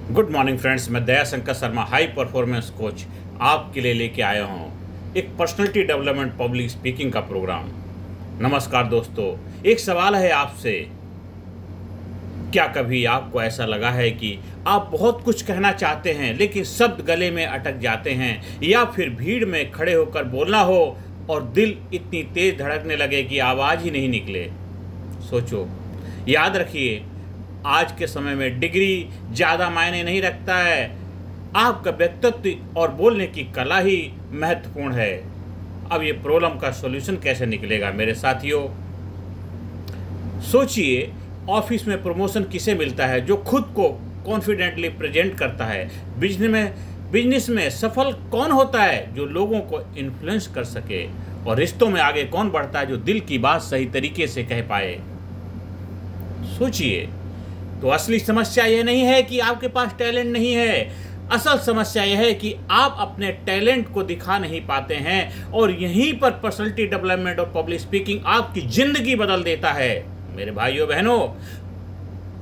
Good morning friends, मैं Daya Shankar Sharma high performance coach आपके लिए लेके आया हूँ एक पर्सनालिटी डेवलपमेंट पब्लिक स्पीकिंग का प्रोग्राम। नमस्कार दोस्तों, एक सवाल है आपसे। क्या कभी आपको ऐसा लगा है कि आप बहुत कुछ कहना चाहते हैं लेकिन शब्द गले में अटक जाते हैं, या फिर भीड़ में खड़े होकर बोलना हो और दिल इतनी तेज धड़कने लगे कि आवाज़ ही नहीं निकले? सोचो, याद रखिए, आज के समय में डिग्री ज़्यादा मायने नहीं रखता है। आपका व्यक्तित्व और बोलने की कला ही महत्वपूर्ण है। अब ये प्रॉब्लम का सॉल्यूशन कैसे निकलेगा मेरे साथियों? सोचिए, ऑफिस में प्रमोशन किसे मिलता है? जो खुद को कॉन्फिडेंटली प्रेजेंट करता है। बिजनेस में सफल कौन होता है? जो लोगों को इन्फ्लुएंस कर सके। और रिश्तों में आगे कौन बढ़ता है? जो दिल की बात सही तरीके से कह पाए। सोचिए, तो असली समस्या यह नहीं है कि आपके पास टैलेंट नहीं है। असल समस्या यह है कि आप अपने टैलेंट को दिखा नहीं पाते हैं, और यहीं पर पर्सनालिटी डेवलपमेंट और पब्लिक स्पीकिंग आपकी ज़िंदगी बदल देता है। मेरे भाइयों बहनों,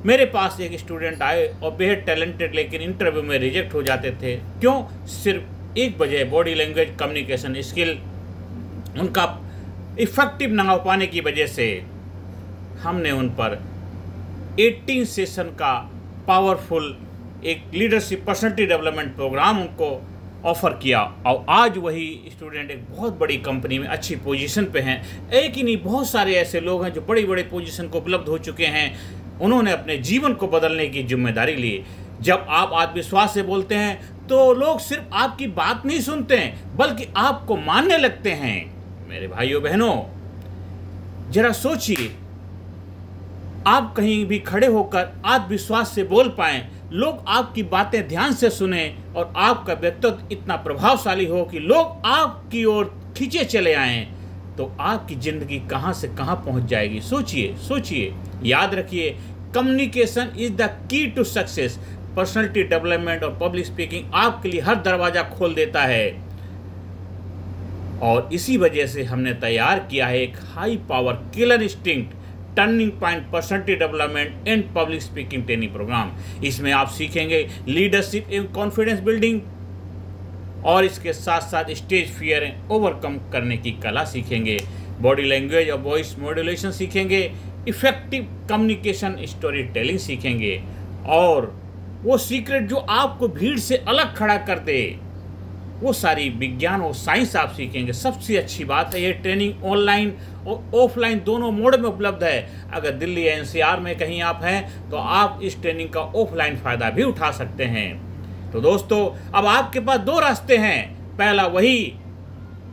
मेरे पास एक स्टूडेंट आए और बेहद टैलेंटेड, लेकिन इंटरव्यू में रिजेक्ट हो जाते थे। क्यों? सिर्फ एक वजह, बॉडी लैंग्वेज, कम्युनिकेशन स्किल उनका इफेक्टिव ना हो पाने की वजह से। हमने उन पर 18 सेशन का पावरफुल एक लीडरशिप पर्सनालिटी डेवलपमेंट प्रोग्राम उनको ऑफ़र किया, और आज वही स्टूडेंट एक बहुत बड़ी कंपनी में अच्छी पोजीशन पे हैं। एक ही नहीं, बहुत सारे ऐसे लोग हैं जो बड़ी बड़ी पोजीशन को उपलब्ध हो चुके हैं। उन्होंने अपने जीवन को बदलने की जिम्मेदारी ली। जब आप आत्मविश्वास से बोलते हैं तो लोग सिर्फ आपकी बात नहीं सुनते हैं, बल्कि आपको मानने लगते हैं। मेरे भाइयों बहनों, जरा सोचिए, आप कहीं भी खड़े होकर आत्मविश्वास से बोल पाएं, लोग आपकी बातें ध्यान से सुने, और आपका व्यक्तित्व इतना प्रभावशाली हो कि लोग आपकी ओर खींचे चले आएं, तो आपकी ज़िंदगी कहां से कहां पहुंच जाएगी। सोचिए, याद रखिए, communication is the key to success. Personality development और पब्लिक स्पीकिंग आपके लिए हर दरवाज़ा खोल देता है, और इसी वजह से हमने तैयार किया है एक high power killer instinct turning point personality development and public speaking training program. इसमें आप सीखेंगे लीडरशिप एवं कॉन्फिडेंस बिल्डिंग, और इसके साथ साथ स्टेज फियर ओवरकम करने की कला सीखेंगे, बॉडी लैंग्वेज और वॉइस मॉड्यूलेशन सीखेंगे, इफेक्टिव कम्युनिकेशन स्टोरी टेलिंग सीखेंगे, और वो सीक्रेट जो आपको भीड़ से अलग खड़ा कर दे, वो सारी विज्ञान और साइंस आप सीखेंगे। सबसे अच्छी बात है, ये ट्रेनिंग ऑनलाइन और ऑफलाइन दोनों मोड में उपलब्ध है। अगर दिल्ली या एनसीआर में कहीं आप हैं तो आप इस ट्रेनिंग का ऑफलाइन फ़ायदा भी उठा सकते हैं। तो दोस्तों, अब आपके पास दो रास्ते हैं। पहला, वही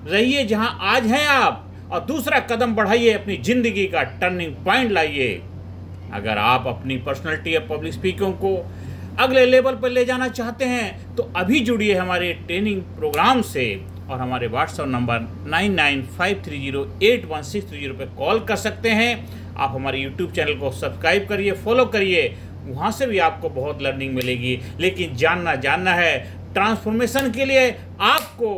रहिए जहां आज हैं आप, और दूसरा कदम बढ़ाइए, अपनी ज़िंदगी का टर्निंग पॉइंट लाइए। अगर आप अपनी पर्सनालिटी या पब्लिक स्पीकिंग को अगले लेवल पर ले जाना चाहते हैं तो अभी जुड़िए हमारे ट्रेनिंग प्रोग्राम से, और हमारे व्हाट्सएप नंबर 9953081630 पर कॉल कर सकते हैं। आप हमारे यूट्यूब चैनल को सब्सक्राइब करिए, फॉलो करिए, वहाँ से भी आपको बहुत लर्निंग मिलेगी। लेकिन जानना है, ट्रांसफॉर्मेशन के लिए आपको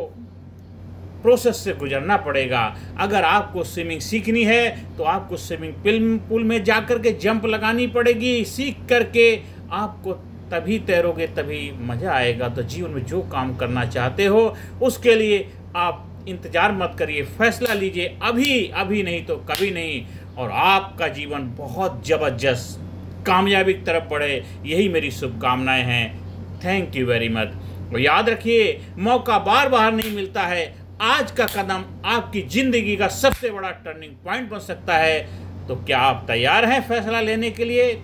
प्रोसेस से गुजरना पड़ेगा। अगर आपको स्विमिंग सीखनी है तो आपको स्विमिंग पूल में जा कर के जंप लगानी पड़ेगी। सीख करके आपको तभी तैरोगे, तभी मज़ा आएगा। तो जीवन में जो काम करना चाहते हो उसके लिए आप इंतज़ार मत करिए, फैसला लीजिए अभी नहीं तो कभी नहीं, और आपका जीवन बहुत ज़बरदस्त कामयाबी की तरफ बढ़े, यही मेरी शुभकामनाएं हैं। Thank you very much. और याद रखिए, मौका बार बार नहीं मिलता है। आज का कदम आपकी ज़िंदगी का सबसे बड़ा टर्निंग पॉइंट बन सकता है। तो क्या आप तैयार हैं फैसला लेने के लिए?